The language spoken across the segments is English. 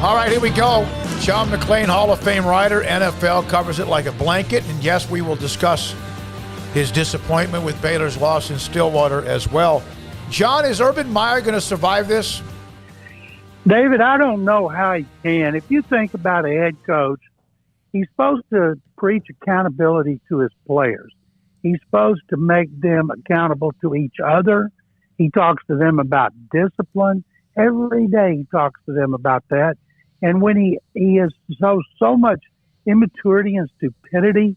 All right, here we go. John McClain, Hall of Fame writer, NFL, covers it like a blanket. And yes, we will discuss his disappointment with Baylor's loss in Stillwater as well. John, is Urban Meyer going to survive this? David, I don't know how he can. If you think about a head coach, he's supposed to preach accountability to his players. He's supposed to make them accountable to each other. He talks to them about discipline. Every day he talks to them about that. And when he has so much immaturity and stupidity,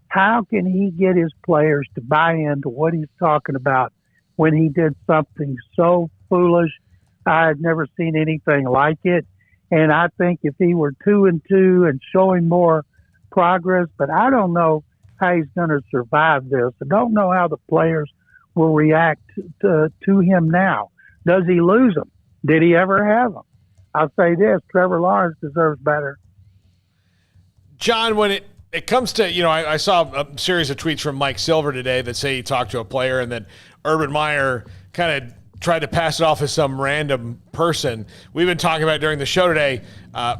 how can he get his players to buy into what he's talking about when he did something so foolish? I had never seen anything like it. And I think if he were 2-2 and showing more progress, but I don't know how he's going to survive this. I don't know how the players will react to him now. Does he lose them? Did he ever have them? I'll say this, Trevor Lawrence deserves better. John, when it comes to, I saw a series of tweets from Mike Silver today that say he talked to a player and that Urban Meyer kind of tried to pass it off as some random person. We've been talking about during the show today,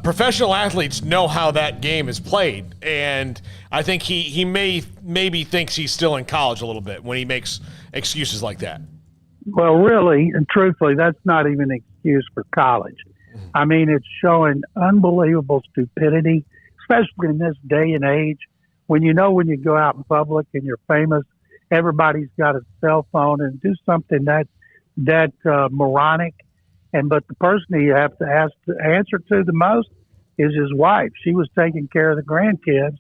professional athletes know how that game is played. And I think he maybe thinks he's still in college a little bit when he makes excuses like that. Well, really and truthfully, that's not even an excuse for college. I mean, it's showing unbelievable stupidity, especially in this day and age when you go out in public and you're famous, everybody's got a cell phone and do something that moronic. But the person you have to answer to the most is his wife. She was taking care of the grandkids.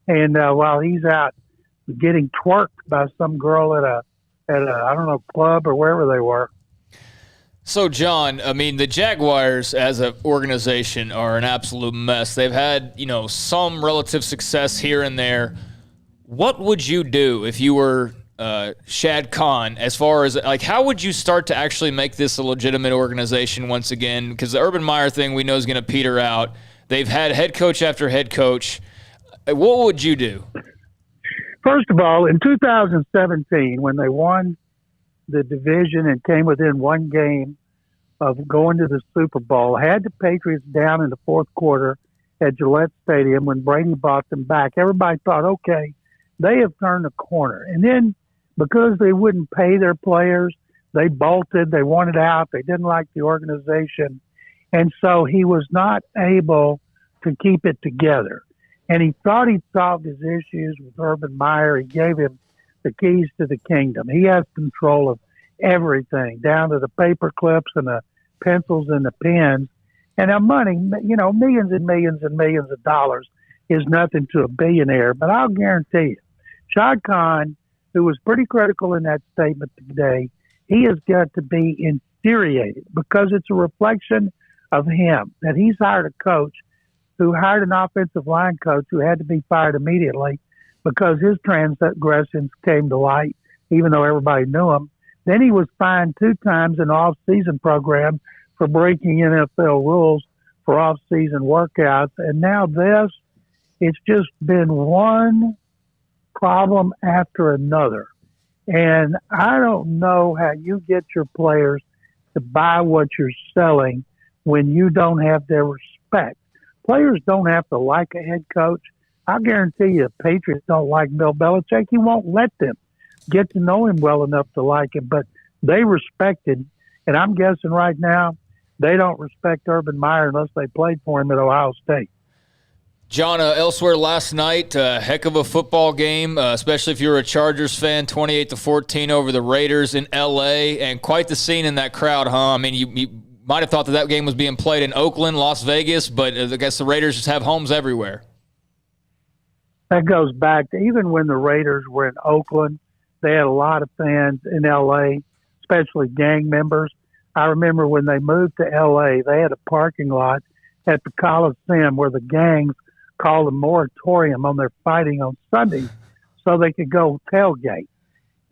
And while he's out getting twerked by some girl at a I don't know, club or wherever they were. So, John, I mean, the Jaguars as an organization are an absolute mess. They've had, some relative success here and there. What would you do if you were Shad Khan as far as, how would you start to actually make this a legitimate organization once again? Because the Urban Meyer thing we know is going to peter out. They've had head coach after head coach. What would you do? First of all, in 2017, when they won the division and came within one game of going to the Super Bowl, had the Patriots down in the fourth quarter at Gillette Stadium when Brady brought them back. Everybody thought, okay, they have turned the corner. And then because they wouldn't pay their players, they bolted, they wanted out, they didn't like the organization. And so he was not able to keep it together. And he thought he'd solved his issues with Urban Meyer. He gave him the keys to the kingdom. He has control of everything, down to the paper clips and the pencils and the pens. And our money, millions and millions and millions of dollars is nothing to a billionaire. But I'll guarantee you, Shad Khan, who was pretty critical in that statement today, he has got to be infuriated because it's a reflection of him, that he's hired a coach who hired an offensive line coach who had to be fired immediately because his transgressions came to light, even though everybody knew him. Then he was fined 2 times in an off-season program for breaking NFL rules for off-season workouts. And now this, it's just been one problem after another. And I don't know how you get your players to buy what you're selling when you don't have their respect. Players don't have to like a head coach. I guarantee you, the Patriots don't like Bill Belichick. He won't let them get to know him well enough to like him, but they respect him. And I'm guessing right now they don't respect Urban Meyer unless they played for him at Ohio State. John, elsewhere last night, heck of a football game, especially if you're a Chargers fan, 28-14 over the Raiders in L.A., and quite the scene in that crowd, huh? I mean, you might have thought that game was being played in Oakland, Las Vegas, but I guess the Raiders just have homes everywhere. That goes back to even when the Raiders were in Oakland, they had a lot of fans in L.A., especially gang members. I remember when they moved to L.A., they had a parking lot at the Coliseum where the gangs called a moratorium on their fighting on Sunday so they could go tailgate.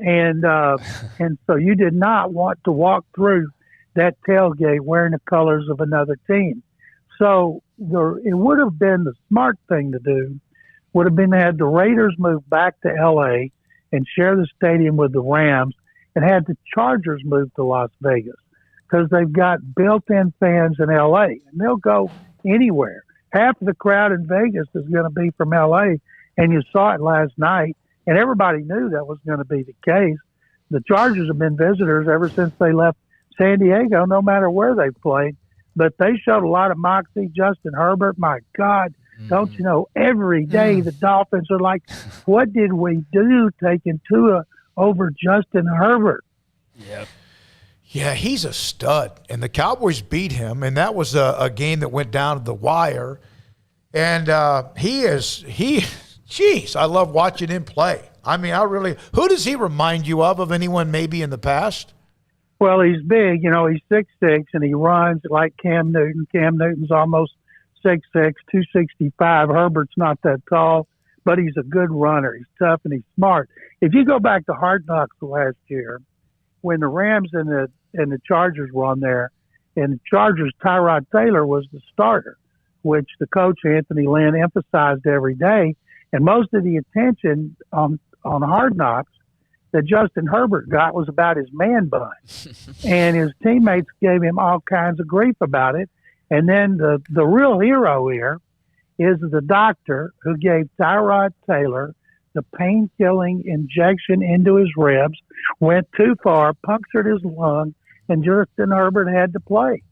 And so you did not want to walk through that tailgate wearing the colors of another team. So it would have been the smart thing to do, would have been to have the Raiders move back to L.A. and share the stadium with the Rams and had the Chargers move to Las Vegas because they've got built-in fans in L.A. and they'll go anywhere. Half of the crowd in Vegas is going to be from L.A., and you saw it last night, and everybody knew that was going to be the case. The Chargers have been visitors ever since they left San Diego, no matter where they played. But they showed a lot of moxie. Justin Herbert, my God, don't you know, every day the Dolphins are like, what did we do taking Tua over Justin Herbert? Yep. Yeah, he's a stud. And the Cowboys beat him, and that was a game that went down to the wire. And geez, I love watching him play. I mean, who does he remind you of anyone maybe in the past? Well, he's big. You know, he's 6'6", and he runs like Cam Newton. Cam Newton's almost 6'6", 265. Herbert's not that tall, but he's a good runner. He's tough and he's smart. If you go back to Hard Knocks last year, when the Rams and the Chargers were on there, and the Chargers, Tyrod Taylor was the starter, which the coach, Anthony Lynn, emphasized every day. And most of the attention on Hard Knocks that Justin Herbert got was about his man bun. And his teammates gave him all kinds of grief about it. And then the real hero here is the doctor who gave Tyrod Taylor the pain-killing injection into his ribs, went too far, punctured his lung, and Justin Herbert had to play.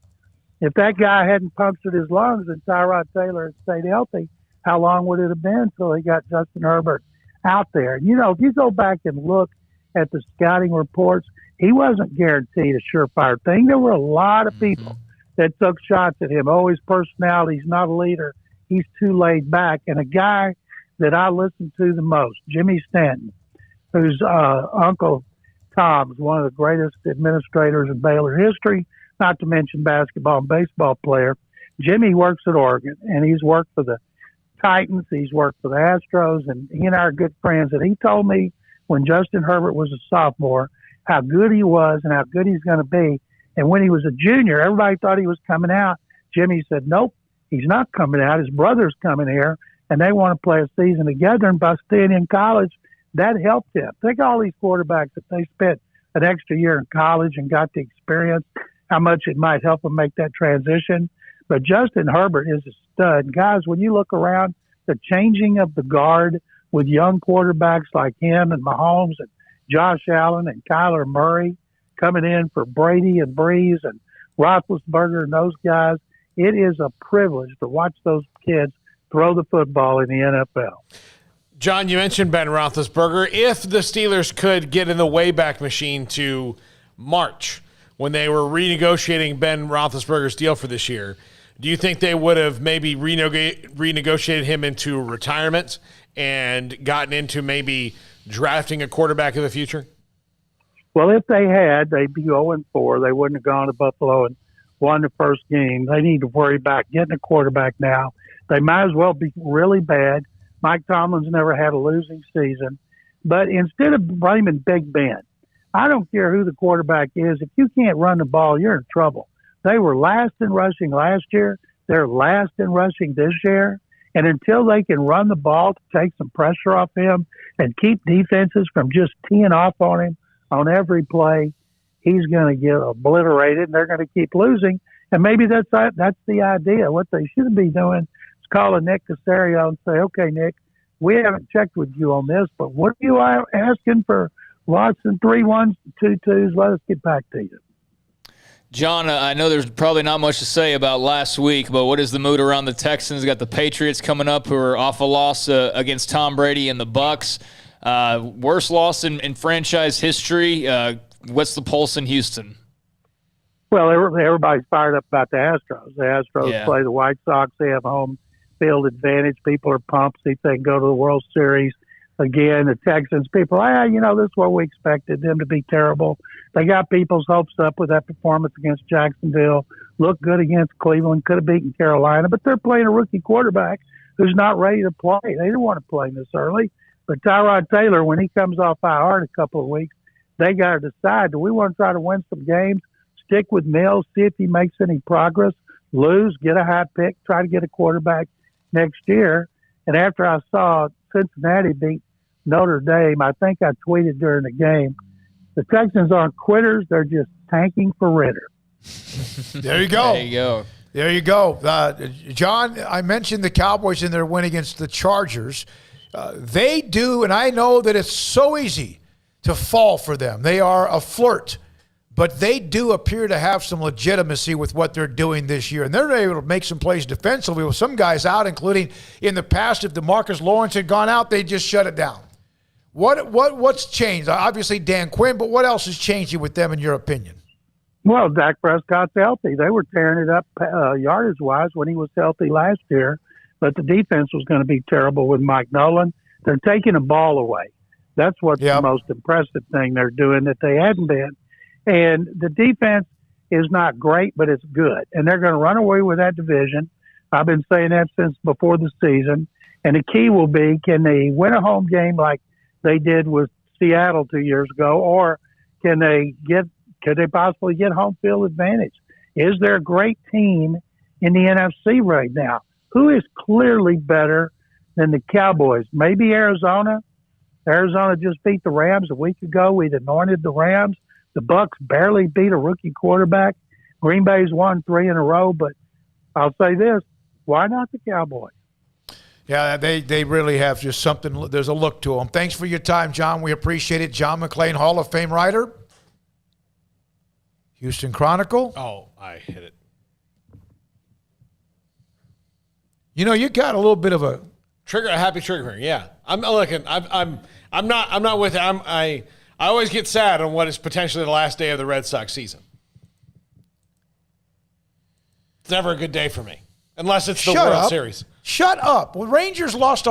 If that guy hadn't punctured his lungs and Tyrod Taylor had stayed healthy, how long would it have been until he got Justin Herbert out there? You know, if you go back and look at the scouting reports, he wasn't guaranteed a surefire thing. There were a lot of people that took shots at him. Oh, his personality, he's not a leader. He's too laid back. And a guy that I listen to the most, Jimmy Stanton, whose Uncle Tom's one of the greatest administrators in Baylor history, not to mention basketball and baseball player. Jimmy works at Oregon, and he's worked for the Titans. He's worked for the Astros, and he and I are good friends. And he told me when Justin Herbert was a sophomore how good he was and how good he's going to be. And when he was a junior, everybody thought he was coming out. Jimmy said, nope, he's not coming out. His brother's coming here, and they want to play a season together. And by staying in college, that helped him. Think of all these quarterbacks that they spent an extra year in college and got the experience, how much it might help them make that transition. But Justin Herbert is a stud. Guys, when you look around, the changing of the guard with young quarterbacks like him and Mahomes and Josh Allen and Kyler Murray coming in for Brady and Breeze and Roethlisberger and those guys, it is a privilege to watch those kids throw the football in the NFL. John, you mentioned Ben Roethlisberger. If the Steelers could get in the Wayback Machine to March, when they were renegotiating Ben Roethlisberger's deal for this year, do you think they would have maybe renegotiated him into retirement and gotten into maybe drafting a quarterback of the future? Well, if they had, they'd be 0-4. They wouldn't have gone to Buffalo and won the first game. They need to worry about getting a quarterback now. They might as well be really bad. Mike Tomlin's never had a losing season. But instead of blaming Big Ben, I don't care who the quarterback is. If you can't run the ball, you're in trouble. They were last in rushing last year. They're last in rushing this year. And until they can run the ball to take some pressure off him and keep defenses from just teeing off on him on every play, he's going to get obliterated, and they're going to keep losing. And maybe that's the idea. What they should be doing is calling Nick Caserio and say, okay, Nick, we haven't checked with you on this, but what are you asking for lots and 3-1s, 2-2s? Let us get back to you. John, I know there's probably not much to say about last week, but what is the mood around the Texans? Got the Patriots coming up, who are off a loss against Tom Brady and the Bucs. Worst loss in franchise history. What's the pulse in Houston? Well, everybody's fired up about the Astros. The Astros play the White Sox. They have home field advantage. People are pumped. See if they can go to the World Series again. The Texans, people, this is what we expected them to be terrible. They got people's hopes up with that performance against Jacksonville. Looked good against Cleveland. Could have beaten Carolina, but they're playing a rookie quarterback who's not ready to play. They didn't want to play this early. But Tyrod Taylor, when he comes off IR in a couple of weeks, they got to decide, do we want to try to win some games, stick with Mills, see if he makes any progress, lose, get a high pick, try to get a quarterback next year. And after I saw Cincinnati beat Notre Dame, I think I tweeted during the game, the Texans aren't quitters, they're just tanking for Ritter. There you go. There you go. There you go. John, I mentioned the Cowboys in their win against the Chargers. They do, and I know that it's so easy to fall for them. They are a flirt, but they do appear to have some legitimacy with what they're doing this year. And they're able to make some plays defensively with some guys out, including in the past, if DeMarcus Lawrence had gone out, they just shut it down. What's changed? Obviously Dan Quinn, but what else is changing with them in your opinion? Well, Dak Prescott's healthy. They were tearing it up yardage-wise when he was healthy last year, but the defense was going to be terrible with Mike Nolan. They're taking the ball away. That's what's the most impressive thing they're doing that they hadn't been. And the defense is not great, but it's good. And they're going to run away with that division. I've been saying that since before the season. And the key will be, can they win a home game like they did with Seattle 2 years ago, or could they possibly get home field advantage? Is there a great team in the NFC right now? Who is clearly better than the Cowboys? Maybe Arizona. Arizona just beat the Rams a week ago. We'd anointed the Rams. The Bucks barely beat a rookie quarterback. Green Bay's won 3 in a row, but I'll say this, why not the Cowboys? Yeah, they really have just something. There's a look to them. Thanks for your time, John. We appreciate it. John McClain, Hall of Fame writer. Houston Chronicle. Oh, I hit it. You know, you got a little bit of a happy triggering. Yeah, I'm looking. I'm not with it. I always get sad on what is potentially the last day of the Red Sox season. It's never a good day for me, unless it's the World Series. Shut up. Well, Rangers lost